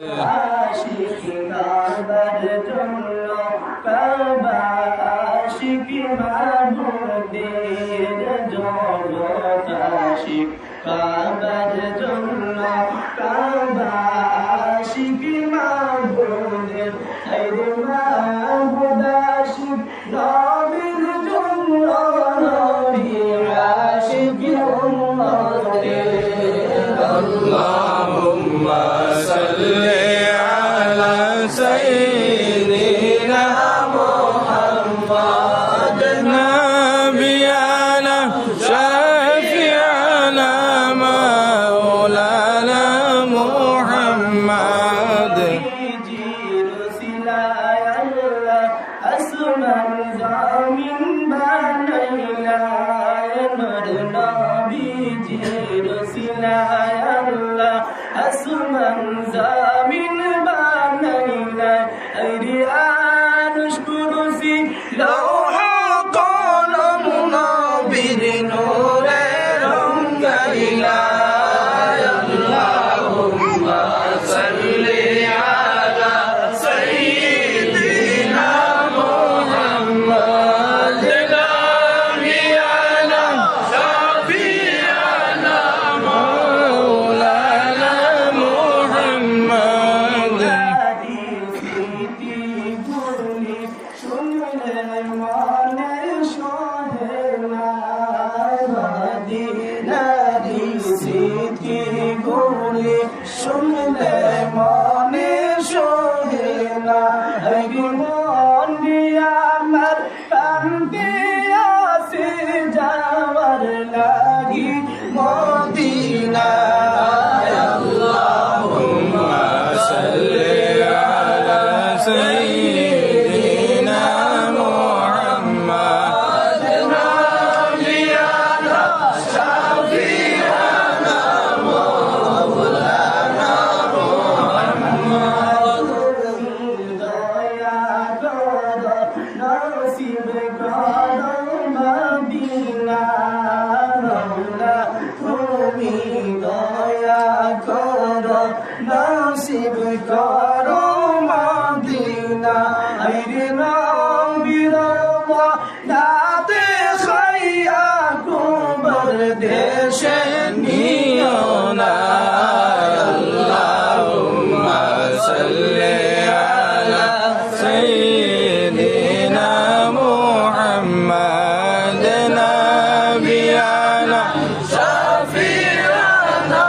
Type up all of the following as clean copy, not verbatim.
আশিক কাবার জন্য কাবা আশিক মাবুদের জগৎ আশিক কাবার জন্য কাবা আশিক মাবুদের খাইর মাবুদ আশিক নবীর জন্য নবী আশিক উম্মতের আল্লাহুম্মা সাল্লি আলা সাইয়্যিদিনা মুহাম্মাদ নাবিয়ানা শাফি'ানা মাওলানা মুহাম্মাদ আসমান জামিন বানাইলা নবীজির ওসিলায় আল্লাহ আসমান জামিন বানাইলা আইরে আরশ কুরসি লৌহা কলম নবীর নূরে রঙ্গাইলা আল্লাহুম্মা সাল্লি আলা সাইয়্যিদিনা মুহাম্মাদ নাবিয়ানা শাফি'ানা মাওলানা মুহাম্মাদ শুনলে মনে শোহে না মন দিয়া আমার কান্দে আসে যাওয়ার লাগি মদিনা আল্লাহুম্মা সাল্লি আলা সাইয়্যিদিনা মুহাম্মাদ নাবিয়ানা শাফি'ানা মাওলানা মুহাম্মদ দয়া করো নসিব করো মদিনা মাওলা তুমি দয়া করো নসিব করো মদিনা আইরে নবীর দাতে খাইয়া কুবর দেশে নিও না আল্লাহুম্মা সাল্লি আলা সাইয়্যিদিনা মুহাম্মাদ নাবিয়ানা শাফি'ানা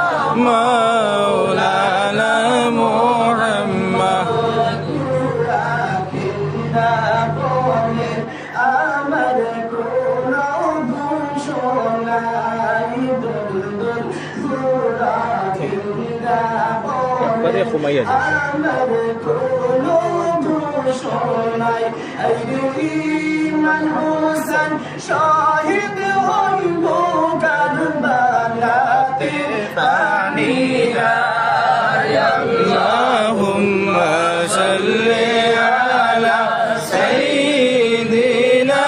মাওলানা মুহাম্মাদ আমার কোনো ঘোষণাই দুলদুল ঘোরা আমার কোনো ঘোষণাই ইমান হোসেন শহীদ হইব কারবালাতে পানিরা আল্লাহুম্মা সাল্লি আলা সাইয়্যিদিনা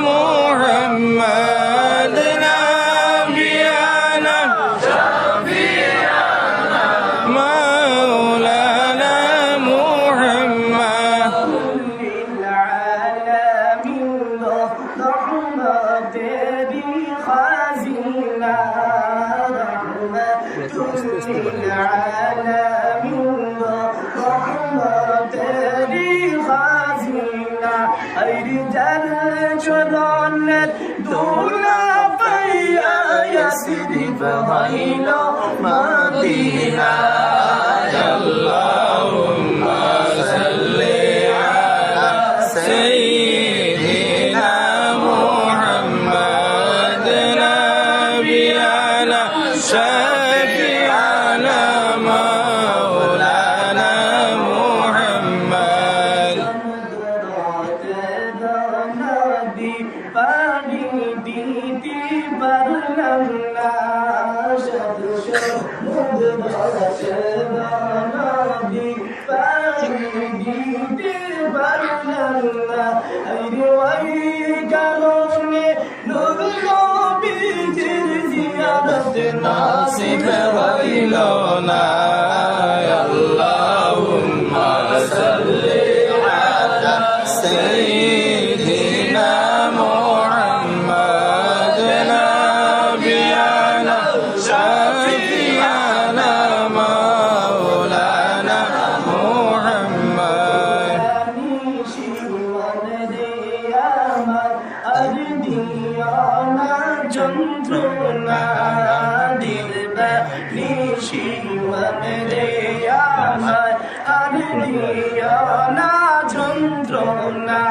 মুহাম্মাদ নাবিয়ানা শাফি'ানা মাওলানা মুহাম্মাদ للعالمين رحمة خزينة رحمة للعالمين رحمة خزينة رجال جرانت دولا فيا يسرب غيلا مدينة اللهم صل على سيدنا محمد نبينا شفيعنا مولانا محمد পানি দিতে পারলাম না দিতে পারলাম না ওই কারণে নূর নবীজির জিয়ারত নাসিব হইল না। আল্লাহ আর দিও না যন্ত্রণা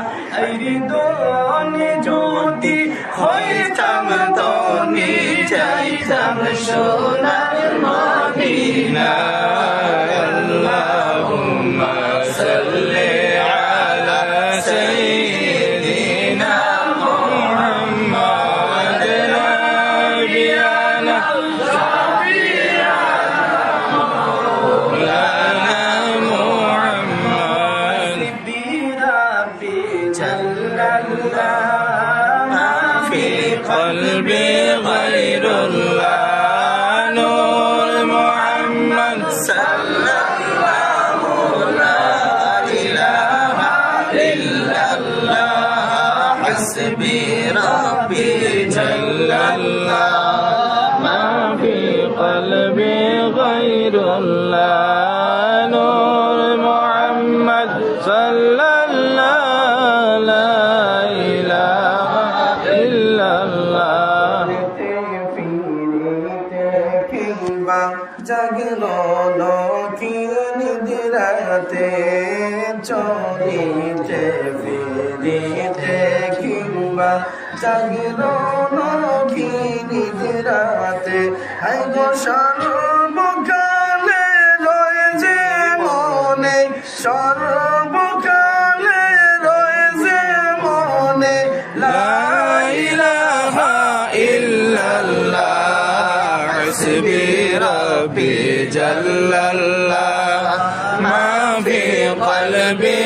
এই হৃদয়ে যদি হইতাম ধনী যাইতাম সোনার মদিনা আল্লাহুম্মা সাল্লি আলা সাইয়্যিদিনা মুহাম্মাদ নাবিয়ানা মাওলানা মুহাম্মাদ بربي جل الله ما في قلبي غير الله نور محمد صلى الله لا إله إلا الله حسبي ربي جل الله ما في قلبي غير الله نور محمد صلى الله لا إله إلا الله কিংবা জাগরণ কি নিদ্রাতে চলিতে ফিরিতে কিংবা জাগরণ কি নিদ্রাতে হাই গো সর্বকালে রয়েছে মনে সর্বকালে রয়েছে মনে لا إله إلا الله حسبي ربي جل الله ما في قلبي